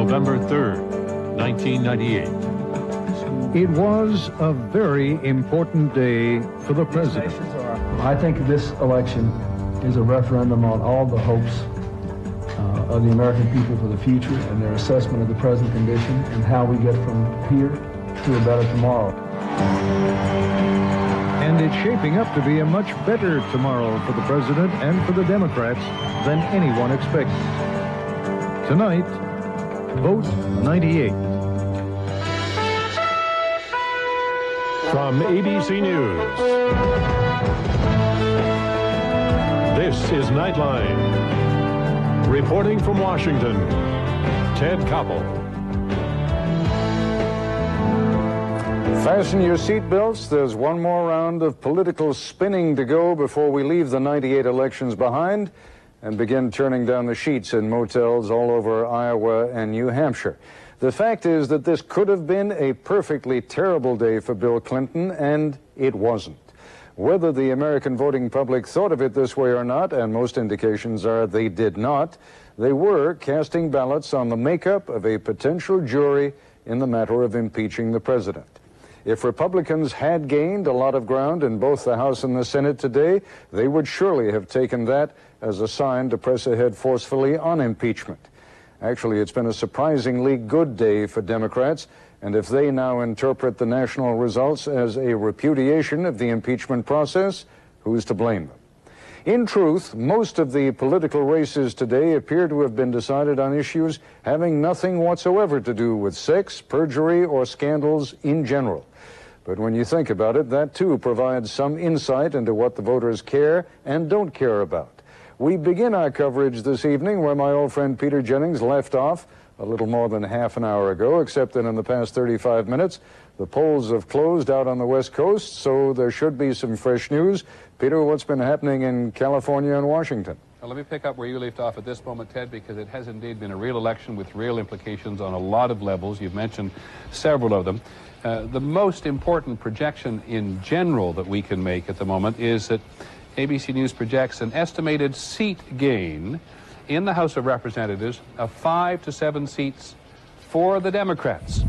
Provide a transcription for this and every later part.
November 3rd, 1998. It was a very important day for the president. I think this election is a referendum on all the hopes of the American people for the future and their assessment of the present condition and how we get from here to a better tomorrow. And it's shaping up to be a much better tomorrow for the president and for the Democrats than anyone expected. Tonight, vote 98. From ABC News, this is Nightline. Reporting from Washington, Ted Koppel. Fasten your seatbelts. There's one more round of political spinning to go before we leave the 98 elections behind and begin turning down the sheets in motels all over Iowa and New Hampshire. The fact is that this could have been a perfectly terrible day for Bill Clinton, and it wasn't. Whether the American voting public thought of it this way or not, and most indications are they did not, they were casting ballots on the makeup of a potential jury in the matter of impeaching the president. If Republicans had gained a lot of ground in both the House and the Senate today, they would surely have taken that as a sign to press ahead forcefully on impeachment. Actually, it's been a surprisingly good day for Democrats, and if they now interpret the national results as a repudiation of the impeachment process, who's to blame them? In truth, most of the political races today appear to have been decided on issues having nothing whatsoever to do with sex, perjury, or scandals in general. But when you think about it, that too provides some insight into what the voters care and don't care about. We begin our coverage this evening where my old friend Peter Jennings left off a little more than half an hour ago, except that in the past 35 minutes, the polls have closed out on the West Coast, so there should be some fresh news. Peter, what's been happening in California and Washington? Well, let me pick up where you left off at this moment, Ted, because it has indeed been a real election with real implications on a lot of levels. You've mentioned several of them. The most important projection in general that we can make at the moment is that ABC News projects an estimated seat gain in the House of Representatives of 5 to 7 seats for the Democrats.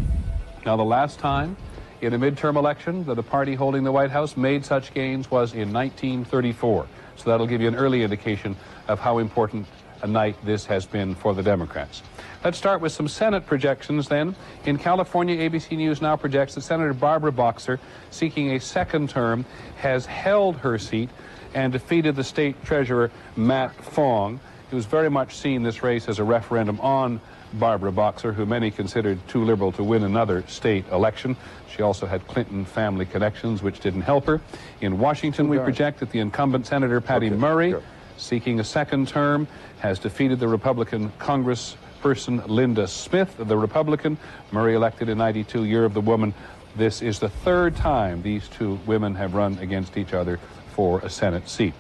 Now, the last time in a midterm election that a party holding the White House made such gains was in 1934. So that'll give you an early indication of how important a night this has been for the Democrats. Let's start with some Senate projections then. In California, ABC News now projects that Senator Barbara Boxer, seeking a second term, has held her seat and defeated the state treasurer, Matt Fong. It was very much seen, this race, as a referendum on Barbara Boxer, who many considered too liberal to win another state election. She also had Clinton family connections, which didn't help her. In Washington, we project that the incumbent Senator Patty Murray, seeking a second term, has defeated the Republican Congressperson Linda Smith, the Republican. Murray elected in '92, Year of the Woman. This is the third time these two women have run against each other for a Senate seat.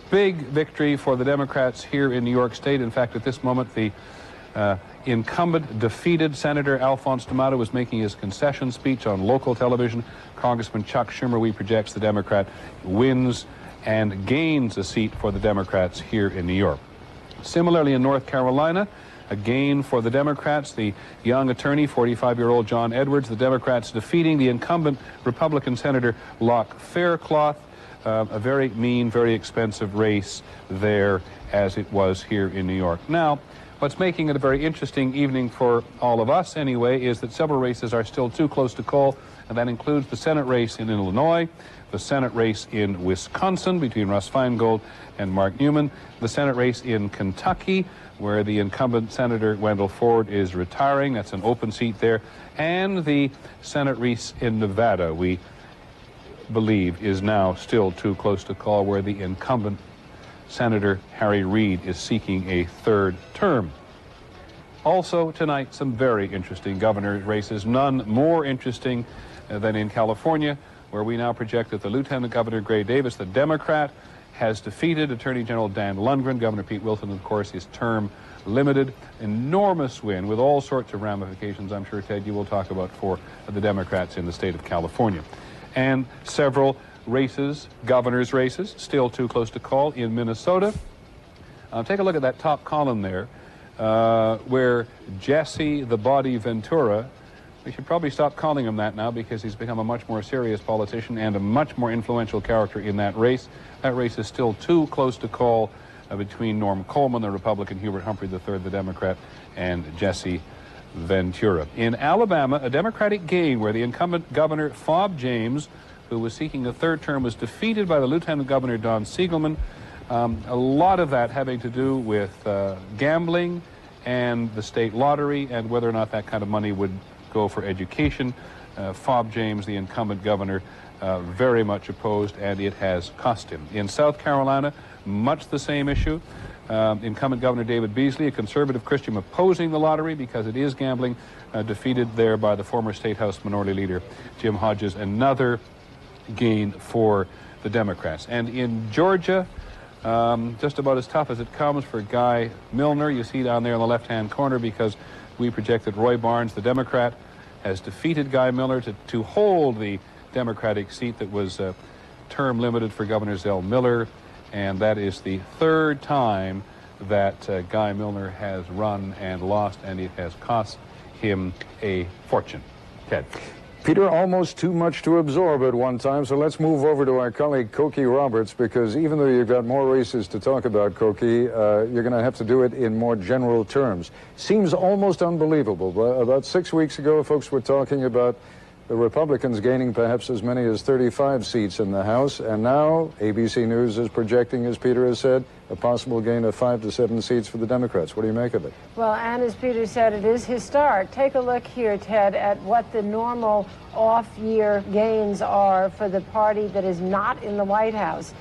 Big victory for the Democrats here in New York State. In fact, at this moment, the incumbent defeated Senator Alphonse D'Amato was making his concession speech on local television. Congressman Chuck Schumer, we project, the Democrat, wins and gains a seat for the Democrats here in New York. Similarly, in North Carolina, a gain for the Democrats. The young attorney, 45-year-old John Edwards, the Democrats defeating the incumbent Republican Senator Locke Faircloth. A very mean, very expensive race there, as it was here in New York. Now, what's making it a very interesting evening for all of us anyway is that several races are still too close to call, and that includes the Senate race in Illinois, the Senate race in Wisconsin between Russ Feingold and Mark Newman, the Senate race in Kentucky, where the incumbent Senator Wendell Ford is retiring. That's an open seat there. And the Senate race in Nevada, we believe, is now still too close to call, where the incumbent Senator Harry Reid is seeking a third term. Also tonight, some very interesting governor races, none more interesting than in California, where we now project that the Lieutenant Governor Gray Davis, the Democrat, has defeated Attorney General Dan Lundgren. Governor Pete Wilson, of course, his term limited. Enormous win with all sorts of ramifications, I'm sure, Ted, you will talk about for the Democrats in the state of California. And several races, governor's races, still too close to call in Minnesota. Take a look at that top column there. where Jesse the Body Ventura, we should probably stop calling him that now because he's become a much more serious politician and a much more influential character in that race. That race is still too close to call between Norm Coleman, the Republican, Hubert Humphrey III, the Democrat, and Jesse Ventura. In Alabama, a Democratic gain where the incumbent governor, Fob James, who was seeking a third term, was defeated by the Lieutenant Governor, Don Siegelman. A lot of that having to do with gambling and the state lottery and whether or not that kind of money would go for education. Fob James, the incumbent governor, very much opposed, and it has cost him. In South Carolina, much the same issue. Incumbent Governor David Beasley, a conservative Christian opposing the lottery because it is gambling, defeated there by the former State House Minority Leader Jim Hodges. Another gain for the Democrats. And in Georgia, just about as tough as it comes for Guy Milner. You see down there in the left-hand corner because we projected Roy Barnes, the Democrat, has defeated Guy Milner to hold the Democratic seat that was term limited for Governor Zell Miller, and that is the third time that Guy Milner has run and lost, and it has cost him a fortune. Ted. Peter, almost too much to absorb at one time, so let's move over to our colleague Cokie Roberts, because even though you've got more races to talk about, Cokie, you're going to have to do it in more general terms. Seems almost unbelievable. About 6 weeks ago, folks were talking about the Republicans gaining perhaps as many as 35 seats in the House, and now ABC News is projecting, as Peter has said, a possible gain of 5 to 7 seats for the Democrats. What do you make of it? Well, and as Peter said, it is historic. Take a look here, Ted, at what the normal off-year gains are for the party that is not in the White House.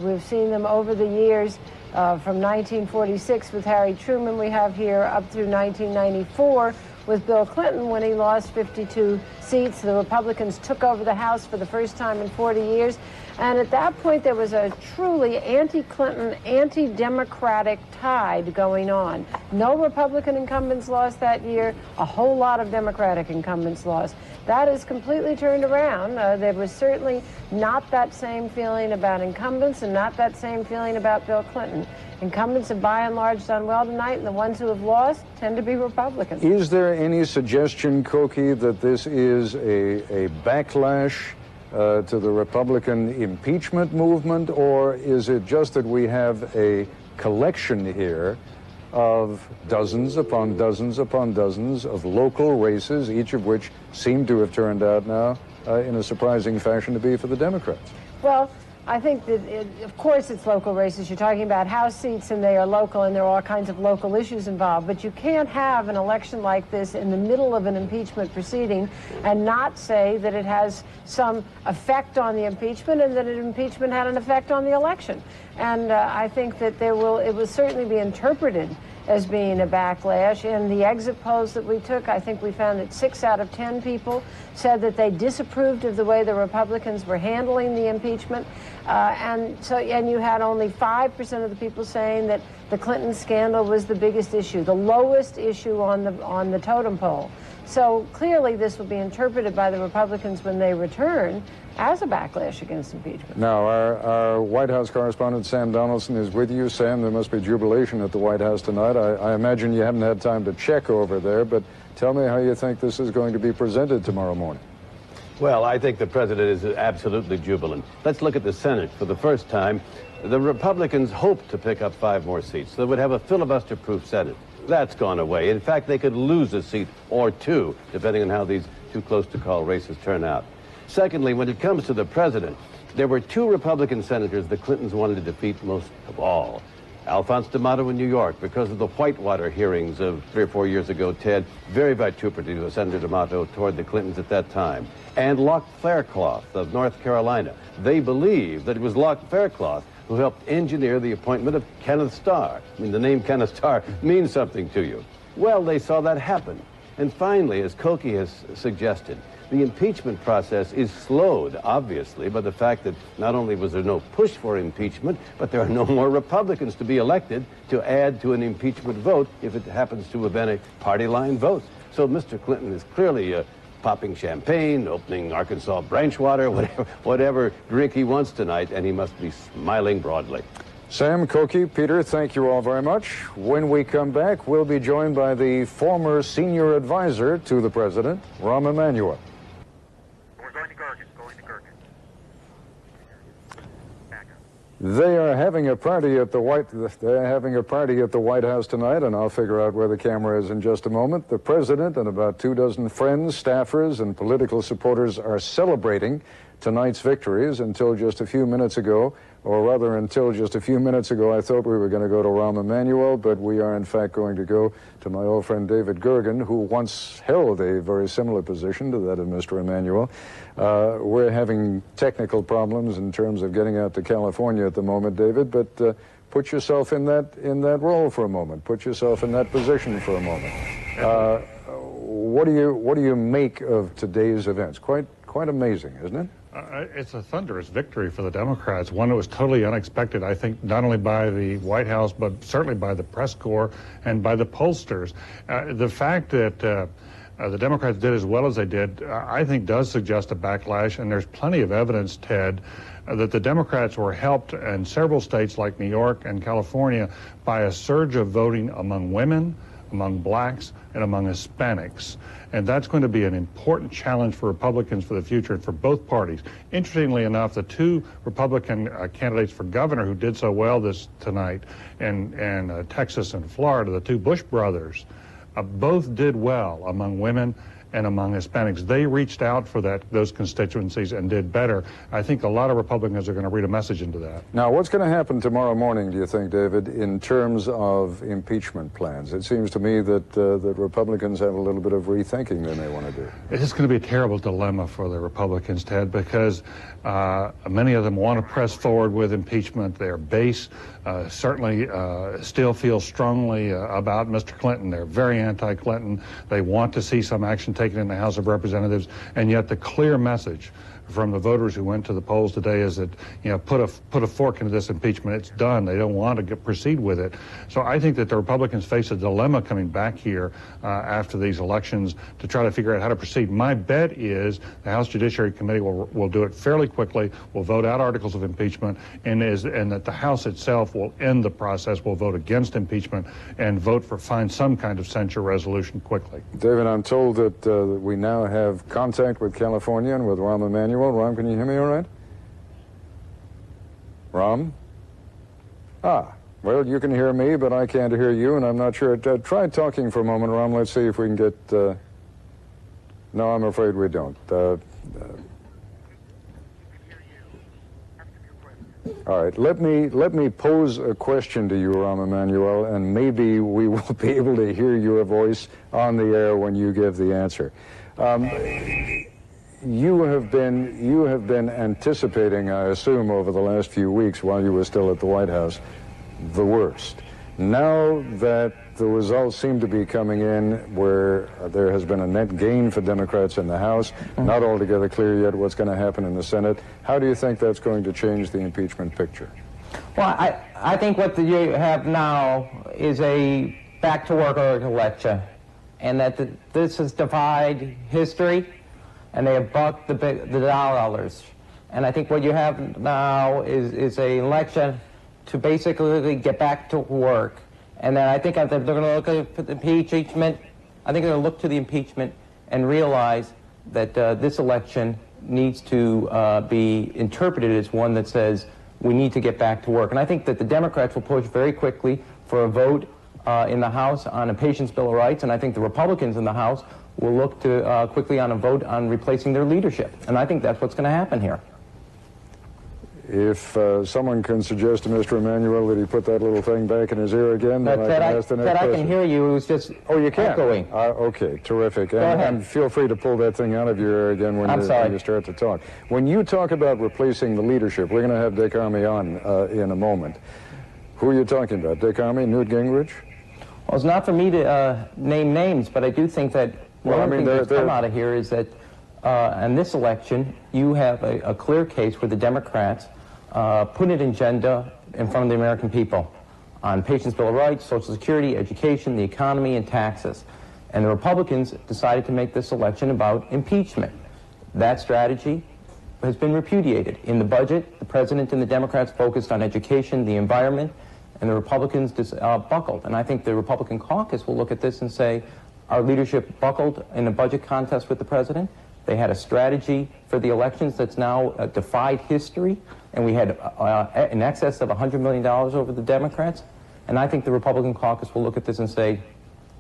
We've seen them over the years. From 1946 with Harry Truman, we have here up through 1994 with Bill Clinton when he lost 52 seats. The Republicans took over the House for the first time in 40 years. And at that point, there was a truly anti-Clinton, anti-Democratic tide going on. No Republican incumbents lost that year. A whole lot of Democratic incumbents lost. That is completely turned around. There was certainly not that same feeling about incumbents and not that same feeling about Bill Clinton. Incumbents have by and large done well tonight, and the ones who have lost tend to be Republicans. Is there any suggestion, Cokie, that this is a backlash to the Republican impeachment movement, or is it just that we have a collection here of dozens upon dozens upon dozens of local races, each of which seem to have turned out now in a surprising fashion to be for the Democrats? Well, I think that, of course, it's local races. You're talking about House seats, and they are local, and there are all kinds of local issues involved. But you can't have an election like this in the middle of an impeachment proceeding and not say that it has some effect on the impeachment and that an impeachment had an effect on the election. And I think that it will certainly be interpreted as being a backlash. In the exit polls that we took, I think we found that 6 out of 10 people said that they disapproved of the way the Republicans were handling the impeachment. And you had only 5% of the people saying that the Clinton scandal was the biggest issue, the lowest issue on the totem pole. So clearly this will be interpreted by the Republicans when they return as a backlash against impeachment. Now, our White House correspondent Sam Donaldson is with you. Sam, there must be jubilation at the White House tonight. I imagine you haven't had time to check over there, but tell me how you think this is going to be presented tomorrow morning. Well, I think the president is absolutely jubilant. Let's look at the Senate. For the first time, the Republicans hoped to pick up 5 more seats. They would have a filibuster-proof Senate. That's gone away. In fact, they could lose a seat or 2, depending on how these too close-to-call races turn out. Secondly, when it comes to the president, there were 2 Republican senators the Clintons wanted to defeat most of all. Alphonse D'Amato in New York, because of the Whitewater hearings of 3 or 4 years ago, Ted, very vituperative of Senator D'Amato toward the Clintons at that time. And Locke Faircloth of North Carolina. They believe that it was Locke Faircloth who helped engineer the appointment of Kenneth Starr. I mean, the name Kenneth Starr means something to you. Well, they saw that happen. And finally, as Cokie has suggested, the impeachment process is slowed, obviously, by the fact that not only was there no push for impeachment, but there are no more Republicans to be elected to add to an impeachment vote if it happens to have been a party line vote. So Mr. Clinton is clearly popping champagne, opening Arkansas branch water, whatever drink he wants tonight, and he must be smiling broadly. Sam, Koki, Peter, thank you all very much. When we come back, we'll be joined by the former senior advisor to the president, Rahm Emanuel. We're going to Gergen. They are having a party at the White House tonight, and I'll figure out where the camera is in just a moment. The president and about 24 friends, staffers, and political supporters are celebrating tonight's victories. Until just a few minutes ago, I thought we were going to go to Rahm Emanuel, but we are in fact going to go to my old friend David Gergen, who once held a very similar position to that of Mr. Emanuel. We're having technical problems in terms of getting out to California at the moment, David, but put yourself in that role for a moment. Put yourself in that position for a moment. What do you make of today's events? Quite amazing, isn't it? It's a thunderous victory for the Democrats, one that was totally unexpected, I think, not only by the White House, but certainly by the press corps and by the pollsters. The fact that the Democrats did as well as they did, I think does suggest a backlash, and there's plenty of evidence, Ted, that the Democrats were helped in several states like New York and California by a surge of voting among women, among blacks, and among Hispanics. And that's going to be an important challenge for Republicans for the future and for both parties. Interestingly enough, the two Republican candidates for governor who did so well tonight in Texas and Florida, the two Bush brothers, both did well among women and among Hispanics. They reached out for those constituencies and did better. I think a lot of Republicans are going to read a message into that. Now, what's going to happen tomorrow morning, do you think, David, in terms of impeachment plans? It seems to me that Republicans have a little bit of rethinking they may want to do. It's going to be a terrible dilemma for the Republicans, Ted, because many of them want to press forward with impeachment. Their base certainly still feels strongly about Mr. Clinton. They're very anti-Clinton. They want to see some action taken in the House of Representatives, and yet the clear message from the voters who went to the polls today is that, put a fork into this impeachment. It's done. They don't want to proceed with it. So I think that the Republicans face a dilemma coming back here after these elections to try to figure out how to proceed. My bet is the House Judiciary Committee will do it fairly quickly, will vote out articles of impeachment, and that the House itself will end the process, will vote against impeachment, and find some kind of censure resolution quickly. David, I'm told that we now have contact with California and with Rahm Emanuel. Rahm, can you hear me all right? Rahm? Well, you can hear me, but I can't hear you, and I'm not sure. Try talking for a moment, Rahm. Let's see if we can get... No, I'm afraid we don't. All right, let me pose a question to you, Rahm Emanuel, and maybe we will be able to hear your voice on the air when you give the answer. You have been anticipating, I assume, over the last few weeks while you were still at the White House, the worst. Now that the results seem to be coming in where there has been a net gain for Democrats in the House, not altogether clear yet what's going to happen in the Senate, how do you think that's going to change the impeachment picture? Well, I think what you have now is a back-to-work election, and that this has defied history, and they have bucked the dollars. And I think what you have now is an election to basically get back to work. And then I think they're going to look at the impeachment. I think they're going to look to the impeachment and realize that this election needs to be interpreted as one that says we need to get back to work. And I think that the Democrats will push very quickly for a vote in the House on a Patient's Bill of Rights, and I think the Republicans in the House will look to quickly on a vote on replacing their leadership. And I think that's what's going to happen here. If someone can suggest to Mr. Emanuel that he put that little thing back in his ear again, then I can ask the next question. I can hear you. It was just echoing. Okay, terrific. Go ahead. And feel free to pull that thing out of your ear again when you start to talk. When you talk about replacing the leadership, we're going to have Dick Armey on in a moment. Who are you talking about? Dick Armey, Newt Gingrich? Well, it's not for me to name names, but I do think that one of the things that's come out of here is that in this election, you have a clear case where the Democrats put an agenda in front of the American people on Patient's Bill of Rights, Social Security, education, the economy, and taxes. And the Republicans decided to make this election about impeachment. That strategy has been repudiated. In the budget, the president and the Democrats focused on education, the environment, and the Republicans buckled. And I think the Republican caucus will look at this and say, our leadership buckled in a budget contest with the president. They had a strategy for the elections that's now defied history, and we had in excess of $100 million over the Democrats. And I think the Republican caucus will look at this and say,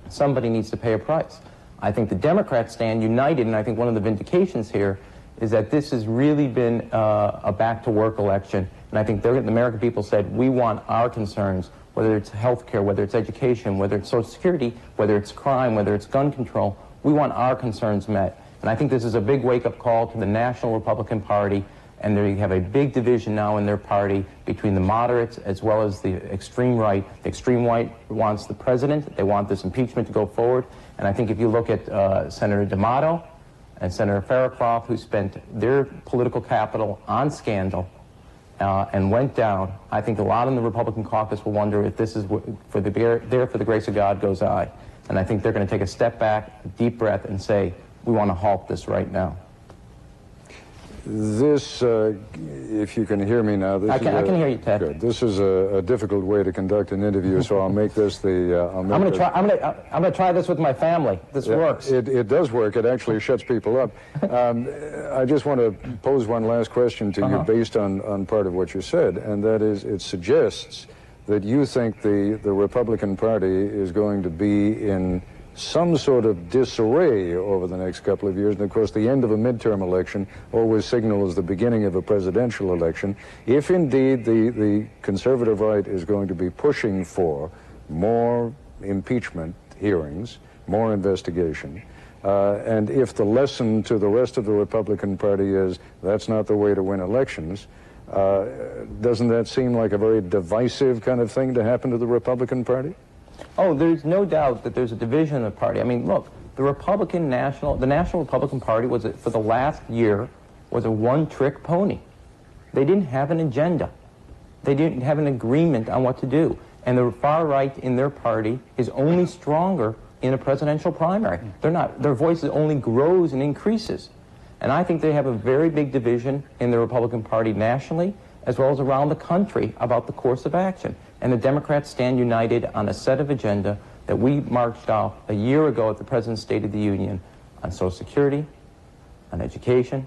somebody needs to pay a price. I think the Democrats stand united, and I think one of the vindications here is that this has really been a back-to-work election. And I think the American people said, we want our concerns, whether it's health care, whether it's education, whether it's Social Security, whether it's crime, whether it's gun control, we want our concerns met. And I think this is a big wake-up call to the National Republican Party, and they have a big division now in their party between the moderates as well as the extreme right. The extreme right wants the president. They want this impeachment to go forward. And I think if you look at Senator D'Amato and Senator Faircloth, who spent their political capital on scandal and went down, I think a lot in the Republican caucus will wonder if this is for the there for the grace of God goes I. And I think they're going to take a step back, a deep breath, and say, we want to halt this right now. This, if you can hear me now, I can hear you, Ted. Good. This is a difficult way to conduct an interview, so I'll make this the. I'm going to try this with my family. This works. It does work. It actually shuts people up. I just want to pose one last question to you based on part of what you said, and that is, it suggests that you think the Republican Party is going to be in some sort of disarray over the next couple of years. And of course, the end of a midterm election always signals the beginning of a presidential election. If indeed the conservative right is going to be pushing for more impeachment hearings, more investigation, and if the lesson to the rest of the Republican Party is that's not the way to win elections, doesn't that seem like a very divisive kind of thing to happen to the Republican Party? Oh, there's no doubt that there's a division in the party. I mean, look, the National Republican Party was, for the last year, was a one-trick pony. They didn't have an agenda. They didn't have an agreement on what to do. And the far right in their party is only stronger in a presidential primary. Their voice only grows and increases. And I think they have a very big division in the Republican Party nationally, as well as around the country, about the course of action. And the Democrats stand united on a set of agenda that we marched off a year ago at the President's State of the Union on Social Security, on education,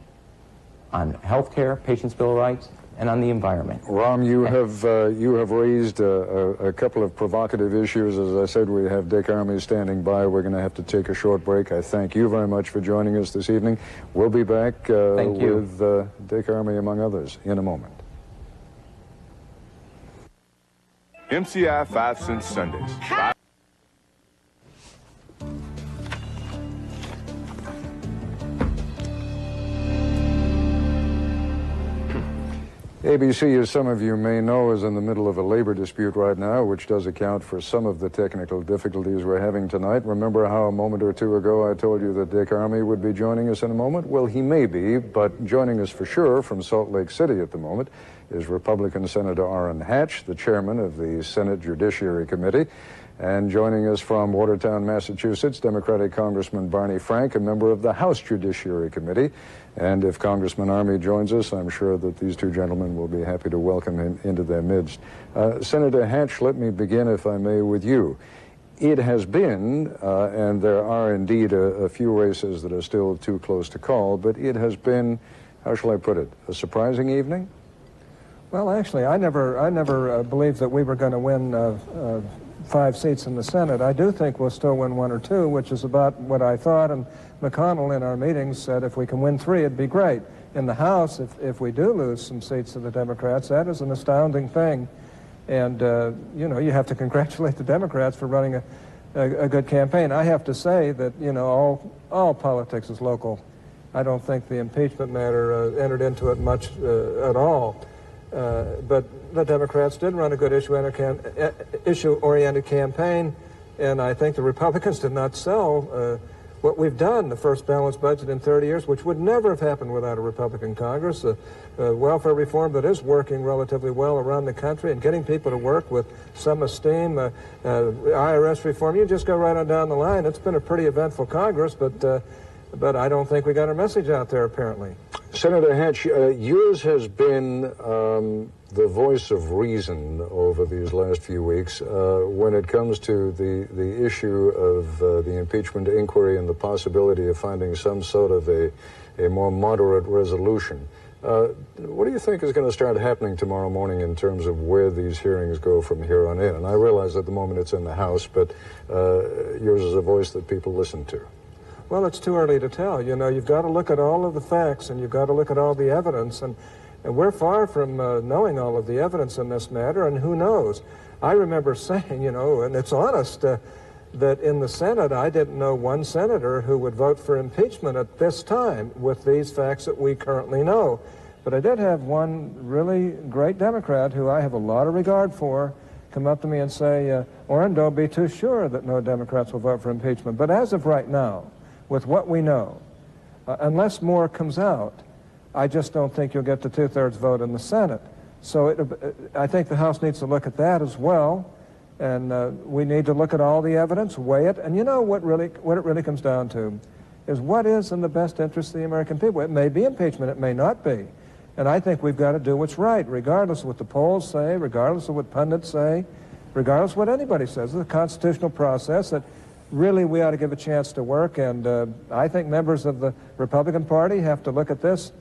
on health care, Patients' Bill of Rights, and on the environment. Ram, you have raised a couple of provocative issues. As I said, we have Dick Armey standing by. We're going to have to take a short break. I thank you very much for joining us this evening. We'll be back with Dick Armey, among others, in a moment. MCI 5 Cent Sundays. ABC, as some of you may know, is in the middle of a labor dispute right now, which does account for some of the technical difficulties we're having tonight. Remember how a moment or two ago I told you that Dick Armey would be joining us in a moment? Well, he may be, but joining us for sure from Salt Lake City at the moment is Republican Senator Orrin Hatch, the chairman of the Senate Judiciary Committee. And joining us from Watertown, Massachusetts, Democratic Congressman Barney Frank, a member of the House Judiciary Committee. And if Congressman Armey joins us, I'm sure that these two gentlemen will be happy to welcome him into their midst. Senator Hatch, let me begin, if I may, with you. It has been, and there are indeed a few races that are still too close to call, but it has been, how shall I put it, a surprising evening? Well, actually, I never believed that we were going to win 5 seats in the Senate. I do think we'll still win 1 or 2, which is about what I thought, and McConnell in our meetings said if we can win 3, it'd be great. In the House, if we do lose some seats to the Democrats, that is an astounding thing. And, you know, you have to congratulate the Democrats for running a good campaign. I have to say that, you know, all politics is local. I don't think the impeachment matter entered into it much at all. But the Democrats did run a good issue-oriented campaign, and I think the Republicans did not sell what we've done, the first balanced budget in 30 years, which would never have happened without a Republican Congress, welfare reform that is working relatively well around the country and getting people to work with some esteem, IRS reform. You just go right on down the line. It's been a pretty eventful Congress, but but I don't think we got our message out there, apparently. Senator Hatch, yours has been the voice of reason over these last few weeks when it comes to the issue of the impeachment inquiry and the possibility of finding some sort of a more moderate resolution. What do you think is going to start happening tomorrow morning in terms of where these hearings go from here on in? And I realize at the moment it's in the House, but yours is a voice that people listen to. Well, it's too early to tell. You know, you've got to look at all of the facts, and you've got to look at all the evidence, and we're far from knowing all of the evidence in this matter, and who knows? I remember saying, you know, and it's honest, that in the Senate, I didn't know one senator who would vote for impeachment at this time with these facts that we currently know. But I did have one really great Democrat who I have a lot of regard for come up to me and say, Orrin, don't be too sure that no Democrats will vote for impeachment. But as of right now, with what we know, unless more comes out, I just don't think you'll get the two-thirds vote in the Senate. So I think the House needs to look at that as well, and we need to look at all the evidence, weigh it, and you know what it really comes down to is what is in the best interest of the American people. It may be impeachment, it may not be, and I think we've got to do what's right, regardless of what the polls say, regardless of what pundits say, regardless of what anybody says. It's a constitutional process that really we ought to give a chance to work, and I think members of the Republican Party have to look at this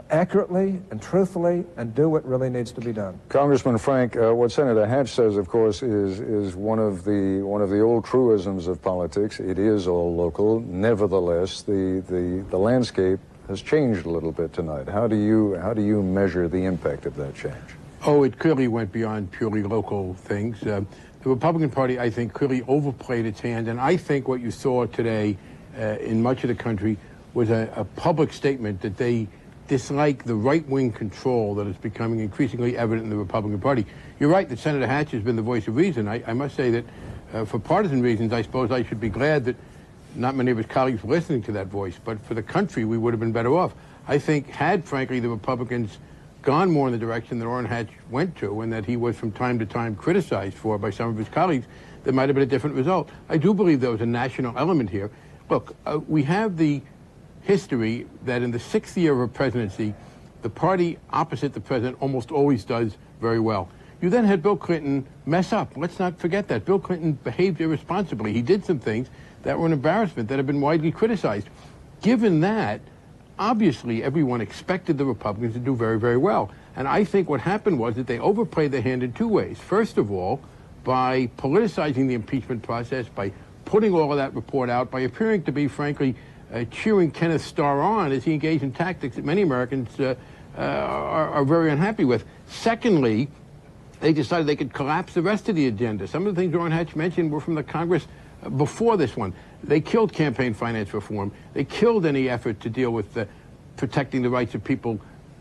accurately and truthfully and do what really needs to be done. Congressman Frank, what Senator Hatch says, of course, is one of the old truisms of politics. It is all local. Nevertheless, the landscape has changed a little bit tonight. How do you measure the impact of that change? Oh, it clearly went beyond purely local things. The Republican Party, I think, clearly overplayed its hand, and I think what you saw today in much of the country was a public statement that they dislike the right-wing control that is becoming increasingly evident in the Republican Party. You're right that Senator Hatch has been the voice of reason. I must say that for partisan reasons, I suppose I should be glad that not many of his colleagues were listening to that voice, but for the country, we would have been better off. I think had, frankly, the Republicans gone more in the direction that Orrin Hatch went to, and that he was from time to time criticized for by some of his colleagues, there might have been a different result. I do believe there was a national element here. Look, we have the history that in the 6th year of a presidency, the party opposite the president almost always does very well. You then had Bill Clinton mess up. Let's not forget that. Bill Clinton behaved irresponsibly. He did some things that were an embarrassment, that have been widely criticized. Given that, obviously everyone expected the Republicans to do very, very well. And I think what happened was that they overplayed their hand in two ways. First of all, by politicizing the impeachment process, by putting all of that report out, by appearing to be, frankly, cheering Kenneth Starr on as he engaged in tactics that many Americans are very unhappy with. Secondly, they decided they could collapse the rest of the agenda. Some of the things Orrin Hatch mentioned were from the Congress before this one. They killed campaign finance reform. They killed any effort to deal with protecting the rights of people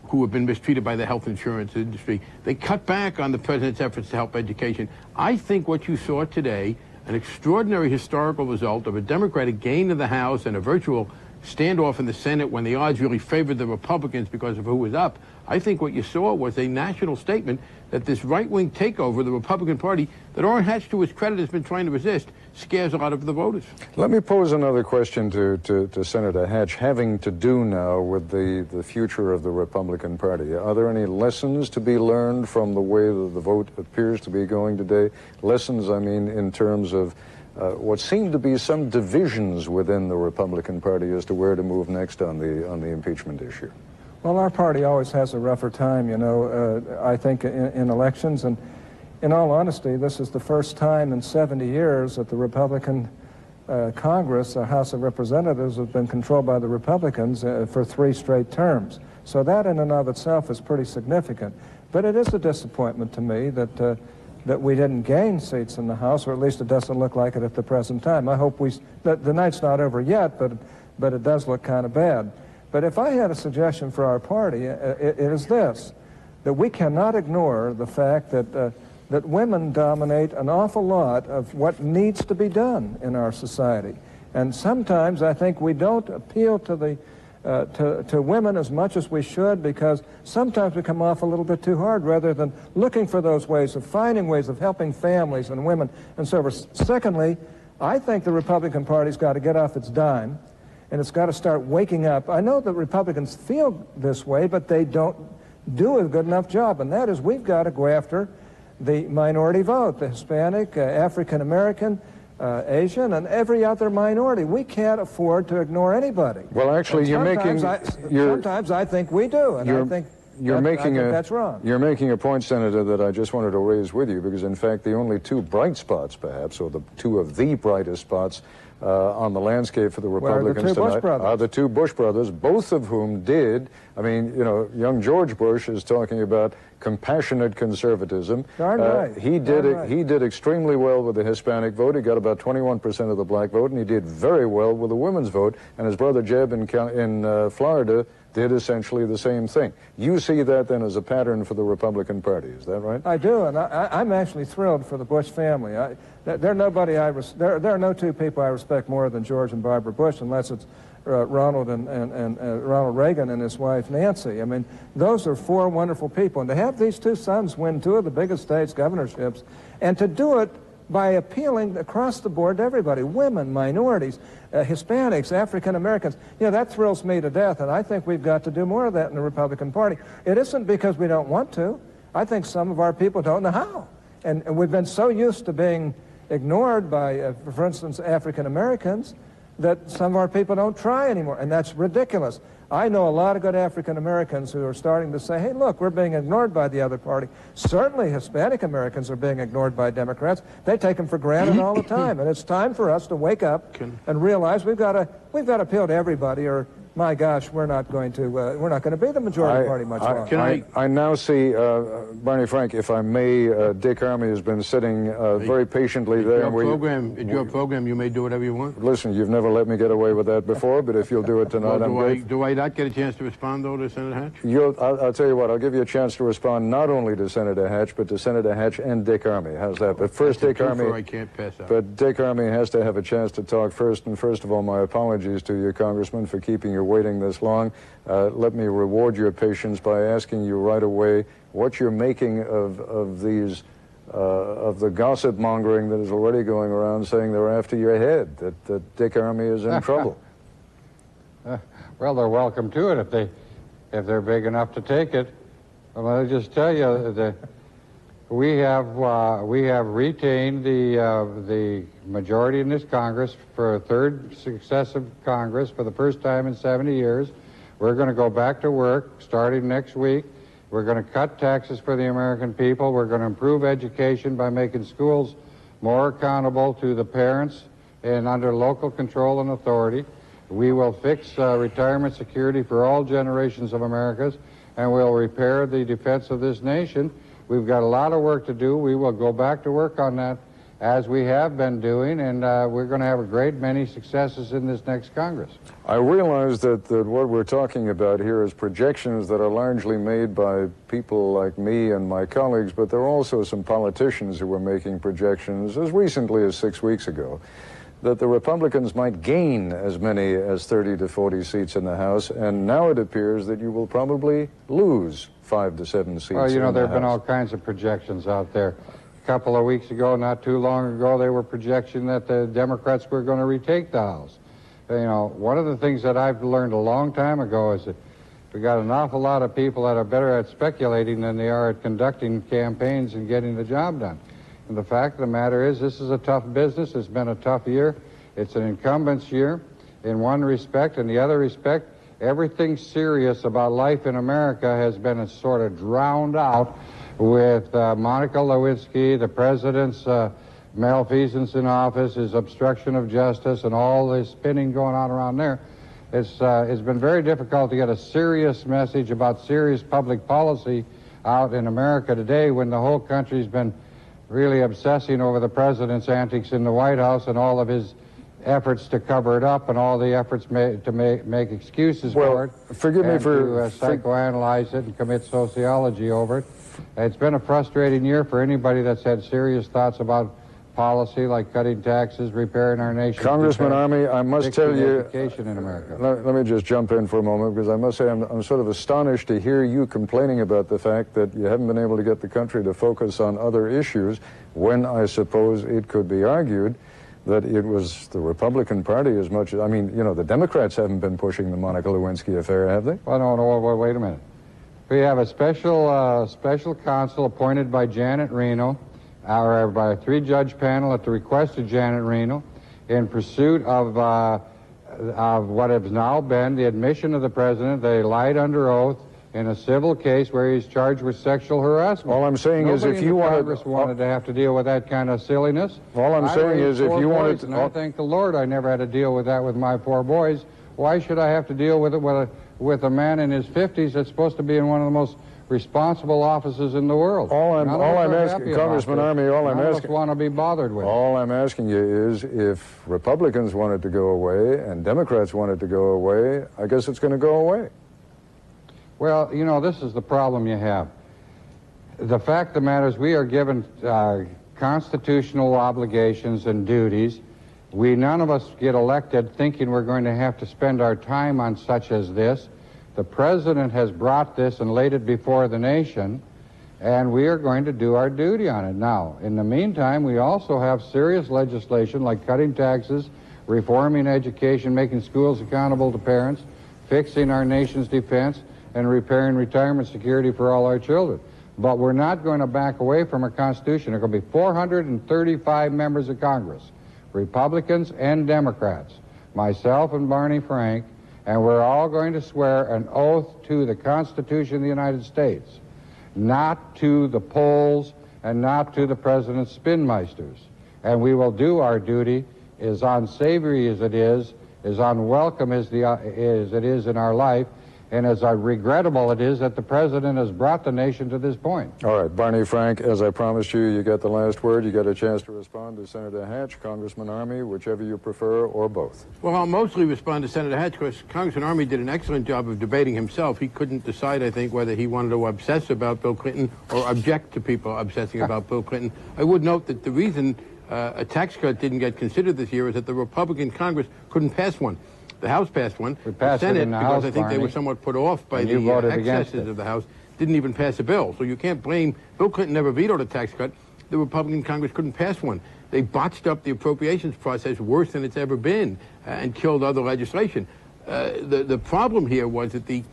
who have been mistreated by the health insurance industry. They cut back on the president's efforts to help education. I think what you saw today, an extraordinary historical result of a Democratic gain in the House and a virtual standoff in the Senate when the odds really favored the Republicans because of who was up. I think what you saw was a national statement that this right-wing takeover of the Republican Party that Orrin Hatch, to his credit, has been trying to resist, scares a lot of the voters. Let me pose another question to Senator Hatch, having to do now with the future of the Republican Party. Are there any lessons to be learned from the way that the vote appears to be going today? Lessons, I mean, in terms of what seem to be some divisions within the Republican Party as to where to move next on the impeachment issue. Well, our party always has a rougher time, you know, I think in elections, and in all honesty, this is the first time in 70 years that the Republican Congress, the House of Representatives, has been controlled by the Republicans for 3 straight terms. So that in and of itself is pretty significant. But it is a disappointment to me that we didn't gain seats in the House, or at least it doesn't look like it at the present time. I hope the night's not over yet, but it does look kind of bad. But if I had a suggestion for our party, it is this, that we cannot ignore the fact that women dominate an awful lot of what needs to be done in our society. And sometimes I think we don't appeal to to women as much as we should, because sometimes we come off a little bit too hard rather than looking for those ways of finding ways of helping families and women and so forth. Secondly, I think the Republican Party's got to get off its dime and it's got to start waking up. I know that Republicans feel this way, but they don't do a good enough job, and that is we've got to go after the minority vote, the Hispanic, African American, Asian, and every other minority. We can't afford to ignore anybody. Well, actually, sometimes I think we do, and I think that's wrong. You're making a point, Senator, that I just wanted to raise with you, because in fact the only two bright spots, perhaps, or the two of the brightest spots on the landscape for the Republicans tonight are the two Bush brothers, both of whom did. I mean, you know, young George Bush is talking about compassionate conservatism. Darn right. He did extremely well with the Hispanic vote. He got about 21% of the black vote, and he did very well with the women's vote. And his brother Jeb in Florida did essentially the same thing. You see that then as a pattern for the Republican Party, is that right? I do, and I'm actually thrilled for the Bush family. There are no two people I respect more than George and Barbara Bush, unless it's Ronald Reagan and his wife Nancy. I mean, those are four wonderful people, and to have these two sons win two of the biggest states governorships, and to do it by appealing across the board to everybody, women, minorities, Hispanics, African Americans. You know, that thrills me to death, and I think we've got to do more of that in the Republican Party. It isn't because we don't want to. I think some of our people don't know how. And we've been so used to being ignored by, for instance, African Americans, that some of our people don't try anymore, and that's ridiculous. I know a lot of good African Americans who are starting to say, hey, look, we're being ignored by the other party. Certainly Hispanic Americans are being ignored by Democrats. They take them for granted all the time, and it's time for us to wake up and realize we've got to appeal to everybody, or my gosh, we're not going to be the majority party much longer. I now see, Barney Frank, if I may, Dick Armey has been sitting very patiently there. In your program, you may do whatever you want. Listen, you've never let me get away with that before, but if you'll do it tonight, do I not get a chance to respond, though, to Senator Hatch? I'll tell you what, I'll give you a chance to respond not only to Senator Hatch, but to Senator Hatch and Dick Armey. How's that? But first, Dick Armey. I can't pass out. But Dick Armey has to have a chance to talk first, and first of all, my apologies to you, Congressman, for keeping you waiting this long. Let me reward your patience by asking you right away what you're making of these, of the gossip mongering that is already going around saying they're after your head, that Dick Armey is in trouble. Well, they're welcome to it if they're big enough to take it. Well, I'll just tell you that we have retained the majority in this Congress for a third successive Congress for the first time in 70 years. We're going to go back to work starting next week. We're going to cut taxes for the American people. We're going to improve education by making schools more accountable to the parents and under local control and authority. We will fix retirement security for all generations of Americans, and we'll repair the defense of this nation. We've got a lot of work to do. We will go back to work on that as we have been doing, and we're going to have a great many successes in this next Congress. I realize that what we're talking about here is projections that are largely made by people like me and my colleagues, but there are also some politicians who were making projections as recently as 6 weeks ago that the Republicans might gain as many as 30 to 40 seats in the House, and now it appears that you will probably lose 5 to 7 seats. Well, you know, there have been all kinds of projections out there. A couple of weeks ago, not too long ago, they were projecting that the Democrats were going to retake the House. You know, one of the things that I've learned a long time ago is that we got an awful lot of people that are better at speculating than they are at conducting campaigns and getting the job done. And the fact of the matter is, this is a tough business. It's been a tough year. It's an incumbents year in one respect. In the other respect, everything serious about life in America has been sort of drowned out with Monica Lewinsky, the president's malfeasance in office, his obstruction of justice, and all this spinning going on around there. It's been very difficult to get a serious message about serious public policy out in America today when the whole country's been really obsessing over the president's antics in the White House and all of his efforts to cover it up and all the efforts to make excuses for it. Forgive me for to psychoanalyze it and commit sociology over it. It's been a frustrating year for anybody that's had serious thoughts about policy like cutting taxes, repairing our nation. Congressman Armey, I must tell you, education in America. Let me just jump in for a moment, because I must say I'm sort of astonished to hear you complaining about the fact that you haven't been able to get the country to focus on other issues when I suppose it could be argued that it was the Republican Party as much as, I mean, you know, the Democrats haven't been pushing the Monica Lewinsky affair, have they? Well, no, wait a minute. We have a special counsel appointed by Janet Reno, or by a three-judge panel at the request of Janet Reno, in pursuit of what has now been the admission of the president that he lied under oath in a civil case where he's charged with sexual harassment. All I'm saying is if you Congress wanted to have to deal with that kind of silliness. All I'm saying is if you wanted to... And I thank the Lord I never had to deal with that with my 4 boys. Why should I have to deal with it with a man in his 50s that's supposed to be in one of the most responsible offices in the world? All I'm asking, Congressman Army, all I'm asking... want to be bothered with. All I'm asking you is if Republicans wanted to go away and Democrats wanted to go away, I guess it's going to go away. Well, you know, this is the problem you have. The fact of the matter is we are given constitutional obligations and duties. None of us get elected thinking we're going to have to spend our time on such as this. The president has brought this and laid it before the nation, and we are going to do our duty on it. Now, in the meantime, we also have serious legislation like cutting taxes, reforming education, making schools accountable to parents, fixing our nation's defense, and repairing retirement security for all our children. But we're not going to back away from our Constitution. There are going to be 435 members of Congress, Republicans and Democrats, myself and Barney Frank, and we're all going to swear an oath to the Constitution of the United States, not to the polls and not to the president's spinmeisters. And we will do our duty, as unsavory as it is, as unwelcome as it is in our life, and as regrettable it is that the president has brought the nation to this point. All right, Barney Frank, as I promised you, you get the last word. You get a chance to respond to Senator Hatch, Congressman Army, whichever you prefer, or both. Well, I'll mostly respond to Senator Hatch because Congressman Army did an excellent job of debating himself. He couldn't decide, I think, whether he wanted to obsess about Bill Clinton or object to people obsessing about Bill Clinton. I would note that the reason a tax cut didn't get considered this year is that the Republican Congress couldn't pass one. The House passed one. The Senate, because I think they were somewhat put off by the excesses of the House, didn't even pass a bill. So you can't blame... Bill Clinton never vetoed a tax cut. The Republican Congress couldn't pass one. They botched up the appropriations process worse than it's ever been and killed other legislation. The problem here was that the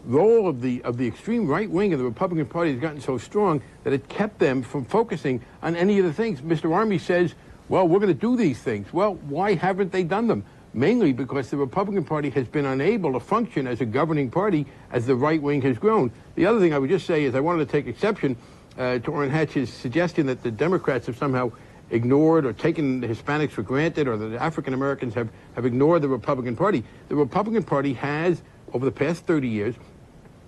role of the extreme right wing of the Republican Party has gotten so strong that it kept them from focusing on any of the things. Mr. Army says, well, we're going to do these things. Well, why haven't they done them? Mainly because the Republican Party has been unable to function as a governing party as the right wing has grown. The other thing I would just say is I wanted to take exception to Orrin Hatch's suggestion that the Democrats have somehow ignored or taken the Hispanics for granted, or that the African Americans have ignored the Republican Party. The Republican Party has, over the past 30 years,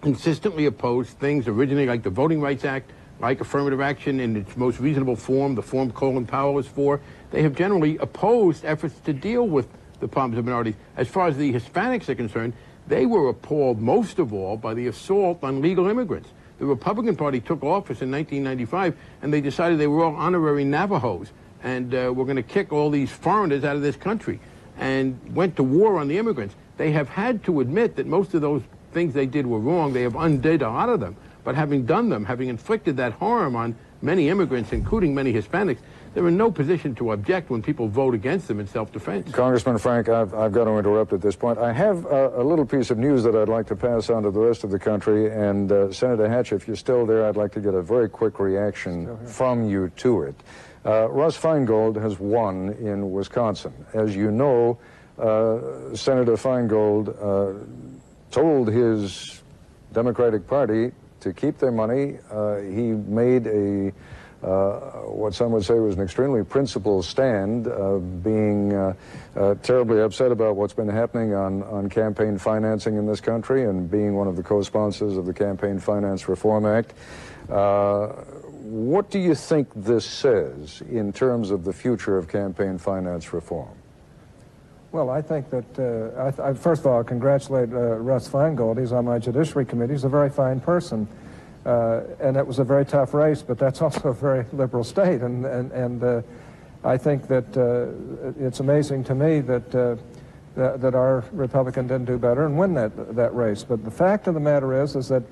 consistently opposed things originally like the Voting Rights Act, like affirmative action in its most reasonable form, the form Colin Powell is for. They have generally opposed efforts to deal with the problems of minorities. As far as the Hispanics are concerned, they were appalled most of all by the assault on legal immigrants. The Republican Party took office in 1995, and they decided they were all honorary Navajos, and were going to kick all these foreigners out of this country, and went to war on the immigrants. They have had to admit that most of those things they did were wrong. They have undid a lot of them. But having done them, having inflicted that harm on many immigrants, including many Hispanics, they're in no position to object when people vote against them in self-defense. Congressman Frank, I've got to interrupt at this point. I have a little piece of news that I'd like to pass on to the rest of the country, and Senator Hatch, if you're still there, I'd like to get a very quick reaction from you to it. Russ Feingold has won in Wisconsin. As you know, Senator Feingold told his Democratic Party to keep their money. He made a what some would say was an extremely principled stand, being terribly upset about what's been happening on campaign financing in this country, and being one of the co-sponsors of the Campaign Finance Reform Act. What do you think this says in terms of the future of campaign finance reform? Well, I think that, first of all, I congratulate Russ Feingold. He's on my Judiciary Committee. He's a very fine person. And it was a very tough race, but that's also a very liberal state. And I think that it's amazing to me that that our Republican didn't do better and win that race. But the fact of the matter is that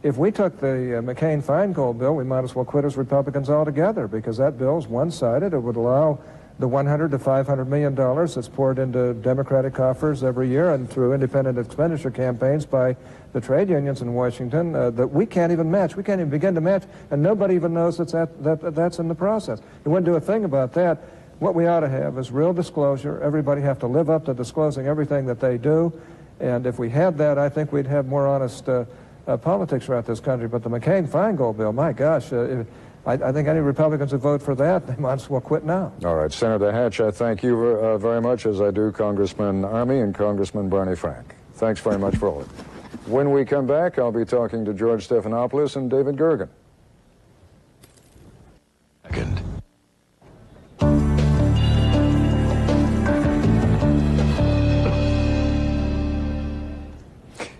if we took the McCain-Feingold bill, we might as well quit as Republicans altogether, because that bill is one-sided. It would allow the $100 to $500 million that's poured into Democratic coffers every year and through independent expenditure campaigns by the trade unions in Washington that we can't even match. We can't even begin to match, and nobody even knows that's in the process. You wouldn't do a thing about that. What we ought to have is real disclosure. Everybody have to live up to disclosing everything that they do, and if we had that, I think we'd have more honest politics throughout this country. But the McCain-Feingold bill, my gosh, I think any Republicans who vote for that, they might as well quit now. All right, Senator Hatch, I thank you very much, as I do Congressman Army and Congressman Barney Frank. Thanks very much for all of it. When we come back, I'll be talking to George Stephanopoulos and David Gergen.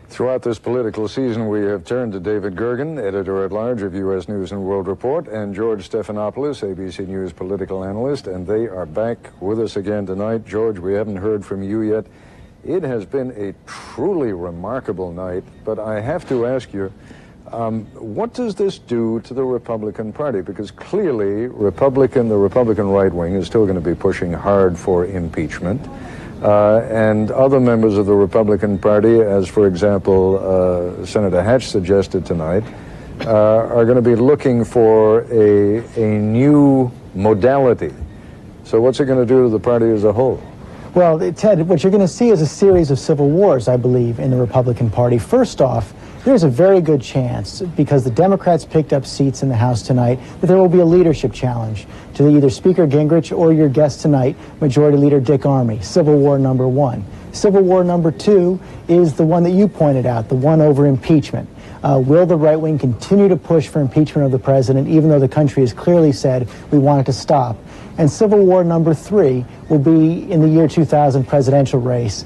Throughout this political season, we have turned to David Gergen, editor-at-large of U.S. News and World Report, and George Stephanopoulos, ABC News political analyst, and they are back with us again tonight. George, we haven't heard from you yet. It has been a truly remarkable night, but I have to ask you, what does this do to the Republican Party? Because clearly, the Republican right wing is still going to be pushing hard for impeachment. And other members of the Republican Party, as for example Senator Hatch suggested tonight, are going to be looking for a new modality. So what's it going to do to the party as a whole? Well, Ted, what you're going to see is a series of civil wars, I believe, in the Republican Party. First off, there's a very good chance, because the Democrats picked up seats in the House tonight, that there will be a leadership challenge to either Speaker Gingrich or your guest tonight, Majority Leader Dick Armey. Civil war number one. Civil war number two is the one that you pointed out, the one over impeachment. Will the right wing continue to push for impeachment of the president, even though the country has clearly said we want it to stop? And civil war number three will be in the year 2000 presidential race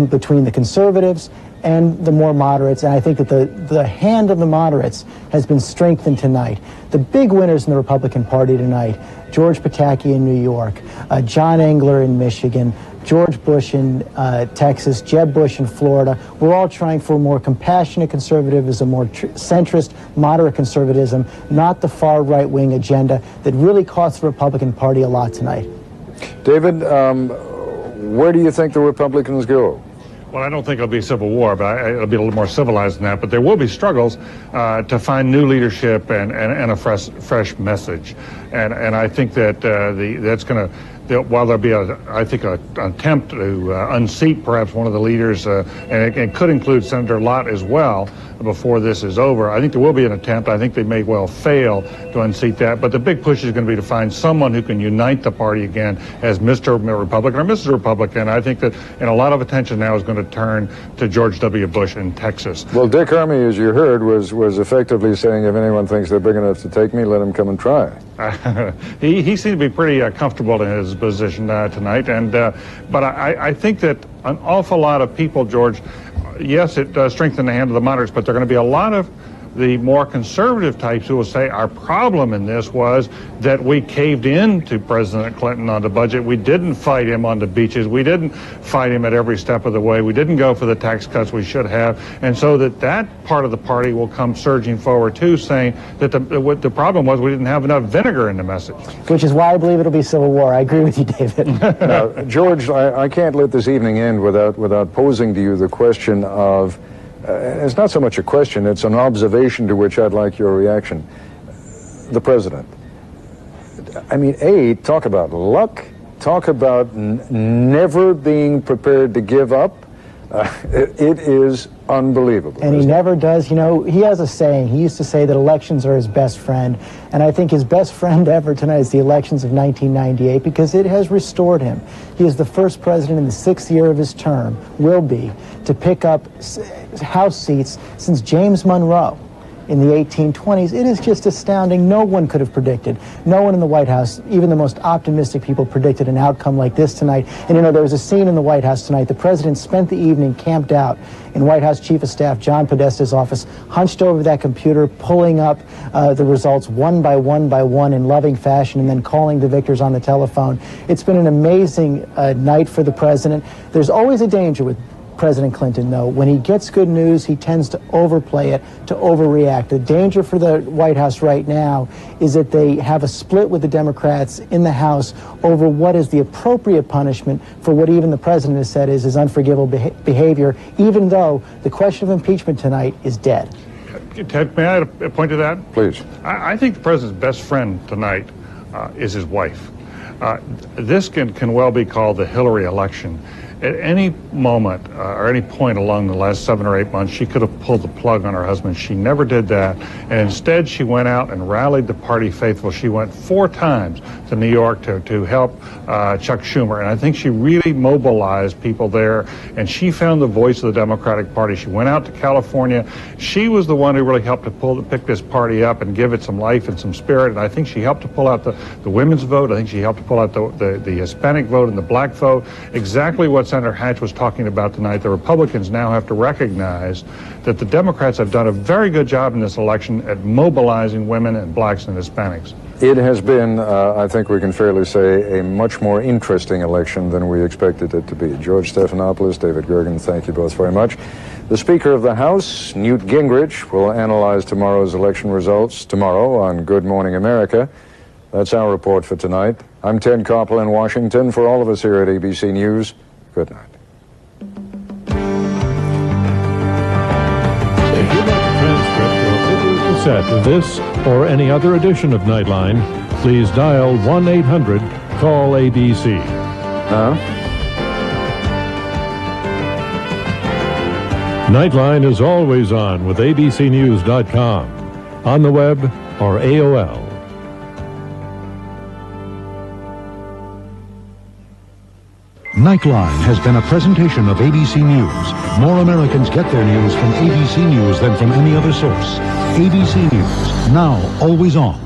between the conservatives and the more moderates, and I think that the hand of the moderates has been strengthened tonight. The big winners in the Republican Party tonight, George Pataki in New York, John Engler in Michigan, George Bush in Texas, Jeb Bush in Florida. We're all trying for more compassionate conservatism, more centrist, moderate conservatism, not the far right-wing agenda that really cost the Republican Party a lot tonight. David, where do you think the Republicans go? Well, I don't think it'll be a civil war, but it'll be a little more civilized than that. But there will be struggles to find new leadership and a fresh message. And I think that that's going to, while there'll be, I think, an attempt to unseat perhaps one of the leaders, and it could include Senator Lott as well, before this is over. I think there will be an attempt. I think they may well fail to unseat that. But the big push is going to be to find someone who can unite the party again as Mr. Republican or Mrs. Republican. I think that a lot of attention now is going to turn to George W. Bush in Texas. Well, Dick Armey, as you heard, was effectively saying, if anyone thinks they're big enough to take me, let them come and try. He seemed to be pretty comfortable in his position tonight. And but I think that an awful lot of people, George, yes, it does strengthen the hand of the moderates, but there are going to be a lot of the more conservative types who will say our problem in this was that we caved in to President Clinton on the budget. We didn't fight him on the beaches. We didn't fight him at every step of the way. We didn't go for the tax cuts we should have. And so that part of the party will come surging forward too, saying that what the problem was we didn't have enough vinegar in the message. Which is why I believe it'll be civil war. I agree with you, David. Now, George, I can't let this evening end without posing to you the question of, it's not so much a question, it's an observation to which I'd like your reaction. The president. I mean, talk about luck, talk about never being prepared to give up. It is unbelievable. And he never does. You know, he has a saying. He used to say that elections are his best friend. And I think his best friend ever tonight is the elections of 1998 because it has restored him. He is the first president in the 6th year of his term, will be, to pick up House seats since James Monroe in the 1820s. It is just astounding. No one could have predicted. No one in the White House, even the most optimistic people, predicted an outcome like this tonight. And you know, there was a scene in the White House tonight. The president spent the evening camped out in White House Chief of Staff John Podesta's office, hunched over that computer, pulling up the results one by one in loving fashion, and then calling the victors on the telephone. It's been an amazing night for the president. There's always a danger with President Clinton, though. When he gets good news, he tends to overplay it, to overreact. The danger for the White House right now is that they have a split with the Democrats in the House over what is the appropriate punishment for what even the President has said is his unforgivable behavior, even though the question of impeachment tonight is dead. Ted, may I point to that? Please. I think the President's best friend tonight is his wife. This can well be called the Hillary election. At any moment or any point along the last 7 or 8 months, she could have pulled the plug on her husband. She never did that. And instead, she went out and rallied the party faithful. She went 4 times to New York to help Chuck Schumer. And I think she really mobilized people there. And she found the voice of the Democratic Party. She went out to California. She was the one who really helped to pick this party up and give it some life and some spirit. And I think she helped to pull out the women's vote. I think she helped to pull out the Hispanic vote and the black vote. Exactly what Senator Hatch was talking about tonight. The Republicans now have to recognize that the Democrats have done a very good job in this election at mobilizing women and blacks and Hispanics. It has been, I think we can fairly say, a much more interesting election than we expected it to be. George Stephanopoulos, David Gergen, thank you both very much. The Speaker of the House, Newt Gingrich, will analyze tomorrow's election results tomorrow on Good Morning America. That's our report for tonight. I'm Ted Koppel in Washington. For all of us here at ABC News, good night. If you'd like a transcript or video cassette of this or any other edition of Nightline, please dial 1-800-CALL-ABC. Nightline is always on with abcnews.com, on the web or AOL. Nightline has been a presentation of ABC News. More Americans get their news from ABC News than from any other source. ABC News, now always on.